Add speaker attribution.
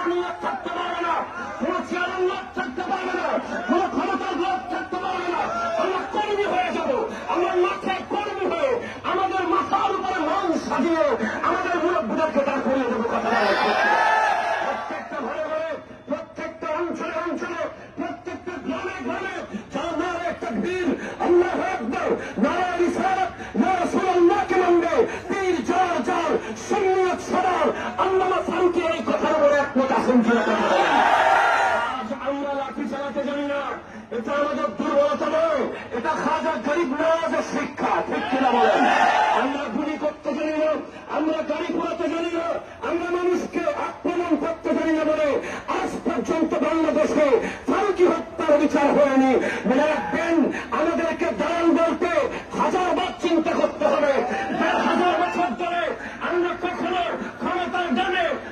Speaker 1: জমিয়ত থাকতে পারবে না, কোন চেয়ারের লোক থাকতে পারবে না, কোন ক্ষমতার লোক থাকতে পারবে না। আমরা কর্মী হয়ে যাব, আমরা মাথায় কর্মী হয়ে আমাদের মাথার উপরে মান সাজিয়ে আমাদের মুরব্বীদেরকে দাঁড় করিয়ে দেবো। কথা প্রত্যেকটা ঘরে ঘরে, প্রত্যেকটা অঞ্চলে অঞ্চলে, প্রত্যেকটা গ্রামে গ্রামে যারা নারে একটা ভিড় আল্লাহু আকবার, নারে রিসালাত, ইয়া রাসূলুল্লাহকে মানবে, পীর যার যার সুন্নিয়ত সবার আল্লামা ফারুকী এই কথার উপরে একমত আছেন কিনা কথা বলেন। আজ আমরা লাঠি চালাতে জানি না, এটা আমাদের দুর্বলতা নয়, এটা খাজা গরিব নওয়াজের শিক্ষা, ঠিক কিনা বলেন। আমরা গুলি করতে জানি না, আমরা গাড়ি ঘোরাতে জানি না, আমরা মানুষকে আক্রমণ করতে জানি না বলে আজ পর্যন্ত বাংলাদেশে ফারুকী হত্যার বিচার হয়নি। মনে রাখবেন